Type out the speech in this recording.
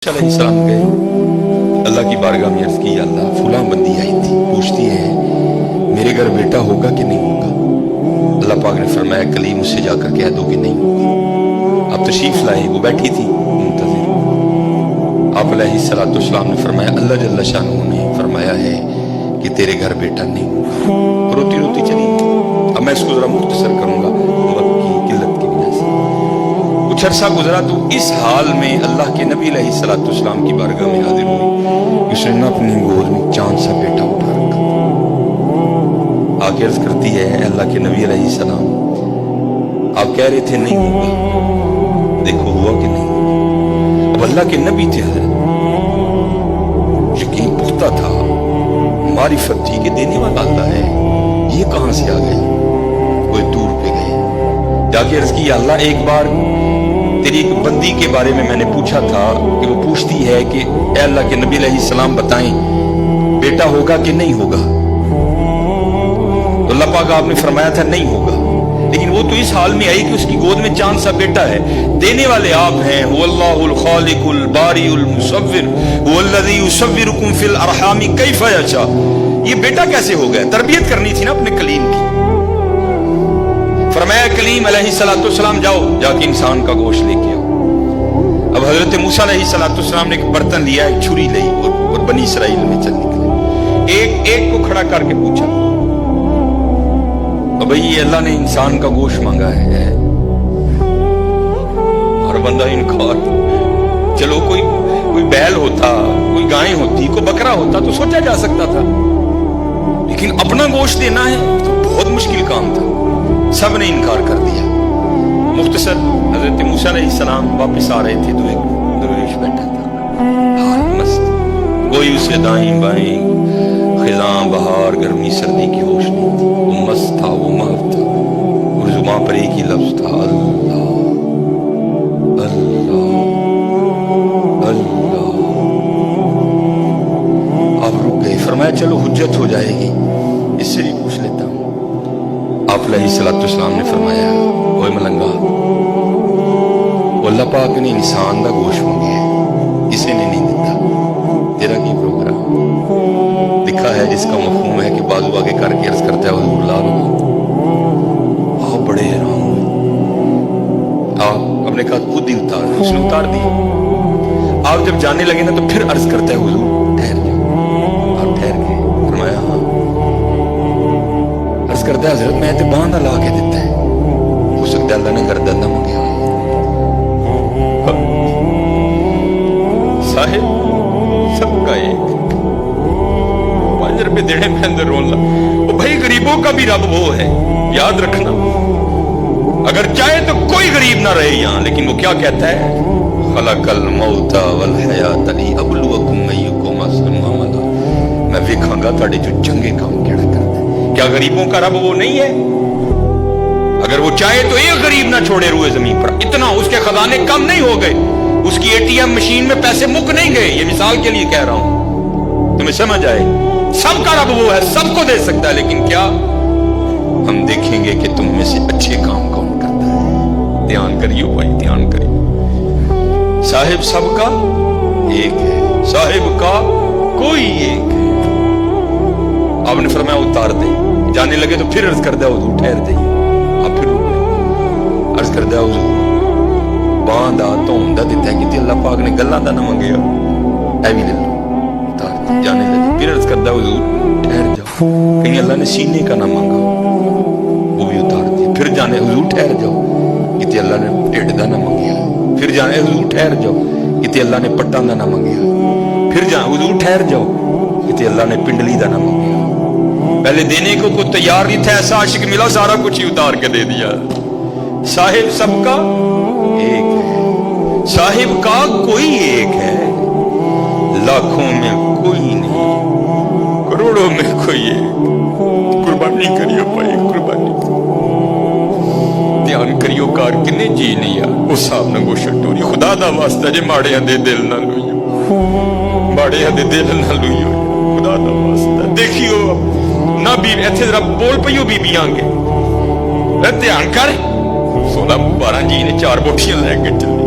علیہ السلام گئے اللہ کی بارگاہ میں عرض کی اللہ فلاں بندی آئی تھی پوچھتی ہے میرے گھر بیٹا ہوگا کہ نہیں ہوگا. اللہ پاک نے فرمایا کلیم اس سے جا کر کہہ دو کہ نہیں ہوگا. آپ تشریف لائے وہ بیٹھی تھی منتظر. آپ علیہ الصلوۃ والسلام نے فرمایا اللہ جل شانہ نے فرمایا ہے کہ تیرے گھر بیٹا نہیں ہوگا. روتی روتی چلی. اب میں اس کو ذرا مختصر کروں گا وقت کی قلت کی وجہ سے. کچھ عرصہ گزرا تو اس حال میں اللہ کے نبی علیہ الصلوۃ والسلام کی بارگاہ میں حاضر ہوئی. اس نے اپنی گود میں چاند سا بیٹا اٹھا رکھا. آگے عرض کرتی ہے اللہ کے نبی علیہ السلام آپ کہہ رہے تھے نہیں ہوگا, دیکھو ہوا کہ نہیں. اب اللہ کے نبی تھے حضرت, یقین پختہ تھا, معرفت تھی کہ دینے والا اللہ ہے. یہ کہاں سے آ گئے؟ کوئی دور پہ گئے. جا کے عرض کی اللہ ایک بار تیری ایک بندی کے بارے میں نے پوچھا تھا کہ وہ پوچھتی ہے کہ اے اللہ کے نبی علیہ السلام بتائیں بیٹا ہوگا کہ نہیں ہوگا. تو اللہ پاک آپ نے فرمایا تھا نہیں ہوگا, لیکن وہ تو اس حال میں آئی کہ اس کی گود میں چاند سا بیٹا ہے. دینے والے آپ ہیں, هو اللہ الخالق الباری المصور هو الذی یصورکم فی الارحام کیف یشاء. یہ بیٹا کیسے ہو گیا؟ تربیت کرنی تھی نا اپنے کلیم کی. فرمایا کلیم علیہ الصلوۃ والسلام جاؤ جا کے انسان کا گوشت لے کے آؤ. اب حضرت موسیٰ علیہ الصلوۃ والسلام نے ایک برتن لیا, ایک چھری لی اور بنی اسرائیل میں چل نکلے. ایک کو کھڑا کر کے پوچھا بھائی یہ اللہ نے انسان کا گوشت مانگا ہے. اور بندہ انکار. چلو کوئی بیل ہوتا, کوئی گائے ہوتی, کوئی بکرا ہوتا تو سوچا جا سکتا تھا, لیکن اپنا گوشت دینا ہے تو بہت مشکل کام تھا. سب نے انکار کر دیا. مختصر حضرت موسیٰ علیہ السلام واپس آ رہے تھے تو ایک درویش بیٹھا تھا حال مست, کوئی اسے دائیں بائیں خزاں بہار گرمی سردی کی ہوش نہیں تھی. وہ مست تھا, وہ محو تھا, اور زبان پر ایک ہی لفظ تھا اللہ اللہ اللہ. آپ رک گئے. فرمایا چلو حجت ہو جائے گی, اس سے بھی پوچھ لیتا ہوں. آپ علیہ الصلوۃ والسلام نے فرمایا اوے ملنگا, اللہ پاک نے انسان دا گوشت منگیا ہے, کسی نے نہیں دیتا. تیرا کی پروگرام لکھا ہے جس کا مفہوم ہے کہ بازو آگے کر کے عرض کرتا ہے حضور لا لو. آپ بڑے حیران ہوئے. آپ اپنے کہا خود ہی اتار, اس نے اتار دی. آپ جب جانے لگے نا تو پھر عرض کرتا ہے حضور ٹھہر جاؤ. آپ ٹھہر گئے. فرمایا ہاں. عرض کرتا ہے حضرت میں تو باندھ لا کے دیتا ہے, ہو سکتا ہے اللہ نے گردن نہ منگیا. صاحب سب کا ایک 5 روپے دینے میں اندر رونا. وہ بھائی غریبوں کا بھی رب وہ ہے, یاد رکھنا. اگر چاہے تو کوئی غریب نہ رہے یہاں, لیکن وہ کیا کہتا ہے خلق الموت والحیات لیبلوکم ایکم احسن عملا. میں دیکھاں گا تھوڑے جو چنگے کام کیڑا کرتا ہے. کیا غریبوں کا رب وہ نہیں ہے؟ اگر وہ چاہے تو ایک غریب نہ چھوڑے روئے زمین پر. اتنا اس کے خزانے کم نہیں ہو گئے, اس کی اے ٹی ایم مشین میں پیسے مک نہیں گئے. یہ مثال کے لیے کہہ رہا ہوں, تمہیں سمجھ آئے. سب کا رب وہ ہے, سب کو دے سکتا ہے, لیکن کیا ہم دیکھیں گے کہ تم میں سے اچھے کام کون کرتا ہے. دھیان کریو بھائی, دھیان کریو. صاحب سب کا ایک ہے, صاحب کا کوئی ایک ہے. آپ نے فرمایا اتار دے. جانے لگے تو پھر عرض کر دیا حضور ٹھہر دے. آپ پھر عرض کر دیا حضور باندھا تو ہوندا دیتا ہے کہ اللہ پاک نے گلاں دا نہ منگیا, اے بھی لے لو. اتار دے. جانے لگے پھر عرض کر دیا حضور ٹھہر جاؤ, کہیں اللہ نے سینے کا نہ مانگا, وہ بھی اتار دیا. پھر جانے حضور ٹھہر جاؤ, کہ اللہ نے ڈیڑھ دا نہ منگیا. پھر جانے حضور ٹھہر جاؤ, کہ اللہ نے پٹاں دا نہ منگیا. پھر جانے حضور ٹھہر جاؤ, کہ اللہ نے پنڈلی دا نہ منگیا. پہلے دینے کو کوئی تیار نہیں تھا, ایسا عاشق ملا سارا کچھ ہی اتار کے دے دیا. صاحب سب کا ایک ہے, صاحب کا کوئی ایک ہے. لاکھوں میں کوئی نہیں, کروڑوں میں کوئی ایک. قربانی کریو بھائی, قربانی دھیان کریو. کار کنے جی نہیں یار اس صاحب نے گوشت ٹوری. خدا دا واسطہ جے ماڑیاں دے دل نہ لوئیو, ماڑیاں دے دل نہ لوئیو. خدا دا واسطہ دیکھیو نہ بھی ایتھے ذرا بول پیو بیبیاں گے دھیان کر. 16-12 جی نے 4 بوٹیاں لے کے چلی.